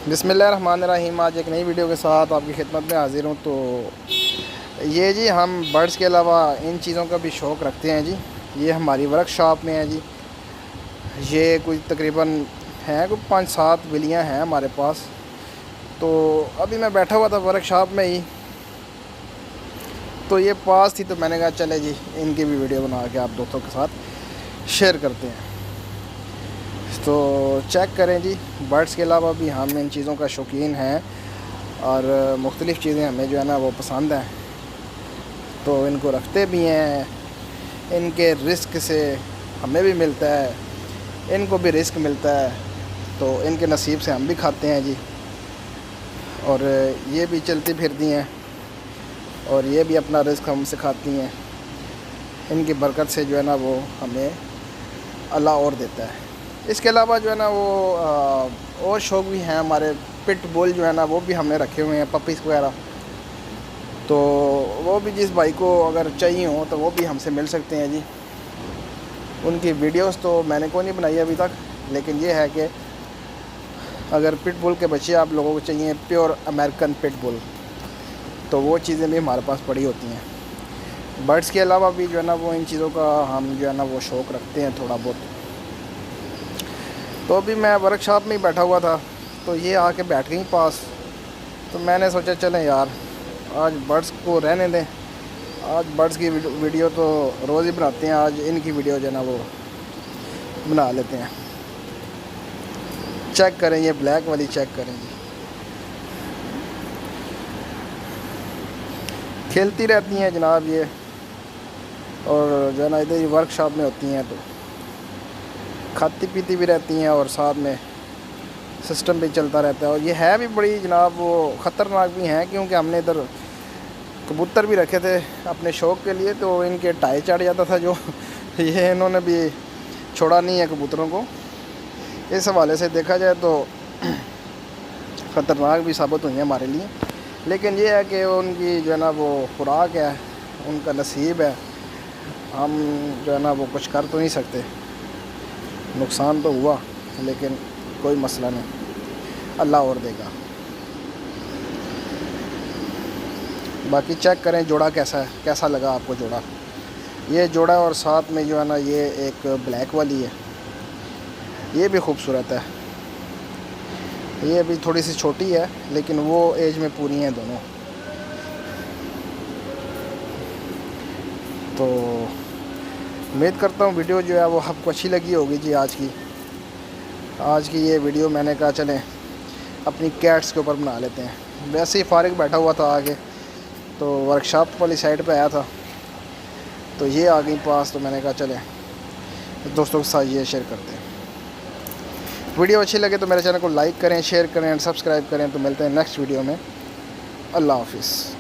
بسم اللہ الرحمن الرحیم۔ آج ایک نئی ویڈیو کے ساتھ آپ کی خدمت میں حاضر ہوں۔ تو یہ جی ہم برڈز کے علاوہ ان چیزوں کا بھی شوق رکھتے ہیں جی۔ یہ ہماری ورک شاپ میں ہے جی۔ یہ کوئی تقریباً ہیں کوئی 5-7 بلیاں ہیں ہمارے پاس۔ تو ابھی میں بیٹھا ہوا تھا ورک شاپ میں ہی، تو یہ پاس تھی تو میں نے کہا چلے جی ان کی بھی ویڈیو بنا کے آپ دوستوں کے ساتھ شیئر کرتے ہیں۔ تو چیک کریں جی، برڈز کے علاوہ بھی ہم ان چیزوں کا شوقین ہیں اور مختلف چیزیں ہمیں جو ہے نا وہ پسند ہیں، تو ان کو رکھتے بھی ہیں۔ ان کے رزق سے ہمیں بھی ملتا ہے، ان کو بھی رزق ملتا ہے، تو ان کے نصیب سے ہم بھی کھاتے ہیں جی۔ اور یہ بھی چلتی پھرتی ہیں اور یہ بھی اپنا رزق ہم سے کھاتی ہیں۔ ان کی برکت سے جو ہے نا وہ ہمیں اللہ اور دیتا ہے۔ اس کے علاوہ جو ہے نا وہ اور شوق بھی ہیں ہمارے۔ پٹ بول جو ہے نا وہ بھی ہم نے رکھے ہوئے ہیں، پپیز وغیرہ، تو وہ بھی جس بھائی کو اگر چاہیے ہوں تو وہ بھی ہم سے مل سکتے ہیں جی۔ ان کی ویڈیوز تو میں نے کوئی نہیں بنائی ابھی تک، لیکن یہ ہے کہ اگر پٹ بول کے بچے آپ لوگوں کو چاہیے، پیور امریکن پٹ بول، تو وہ چیزیں بھی ہمارے پاس پڑی ہوتی ہیں۔ برڈز کے علاوہ بھی جو ہے نا وہ ان چیزوں کا ہم جو ہے نا وہ شوق رکھتے ہیں تھوڑا بہت۔ تو ابھی میں ورک شاپ میں ہی بیٹھا ہوا تھا، تو یہ آ کے بیٹھ گئی پاس، تو میں نے سوچا چلیں یار آج برڈز کو رہنے دیں، آج برڈز کی ویڈیو تو روز ہی بناتے ہیں، آج ان کی ویڈیو جو ہے نا وہ بنا لیتے ہیں۔ چیک کریں، یہ بلیک والی چیک کریں جی، کھیلتی رہتی ہیں جناب یہ، اور جو ہے نا ادھر ہی ورک شاپ میں ہوتی ہیں، تو کھاتی پیتی بھی رہتی ہیں اور ساتھ میں سسٹم بھی چلتا رہتا ہے۔ اور یہ ہے بھی بڑی جناب وہ خطرناک بھی ہیں، کیونکہ ہم نے ادھر کبوتر بھی رکھے تھے اپنے شوق کے لیے، تو ان کے ٹائے چڑھ جاتا تھا جو یہ انہوں نے بھی چھوڑا نہیں ہے کبوتروں کو۔ اس حوالے سے دیکھا جائے تو خطرناک بھی ثابت ہوئی ہیں ہمارے لیے، لیکن یہ ہے کہ ان کی جو ہے نا وہ خوراک ہے، ان کا نصیب ہے، ہم جو ہے نا وہ کچھ کر تو نہیں سکتے۔ نقصان تو ہوا لیکن کوئی مسئلہ نہیں، اللہ اور دے گا۔ باقی چیک کریں جوڑا کیسا ہے، کیسا لگا آپ کو جوڑا۔ یہ جوڑا اور ساتھ میں جو ہے نا یہ ایک بلیک والی ہے، یہ بھی خوبصورت ہے۔ یہ بھی تھوڑی سی چھوٹی ہے لیکن وہ ایج میں پوری ہیں دونوں۔ تو امید کرتا ہوں ویڈیو جو ہے وہ آپ کو اچھی لگی ہوگی جی۔ آج کی یہ ویڈیو میں نے کہا چلیں اپنی کیٹس کے اوپر بنا لیتے ہیں۔ ویسے ہی فارغ بیٹھا ہوا تھا آگے، تو ورک شاپ والی سائڈ پہ آیا تھا، تو یہ آ گئی پاس، تو میں نے کہا چلیں دوستوں کے ساتھ یہ شیئر کرتے ہیں۔ ویڈیو اچھی لگے تو میرے چینل کو لائک کریں، شیئر کریں اور سبسکرائب کریں۔ تو ملتے ہیں نیکسٹ ویڈیو میں۔ اللہ حافظ۔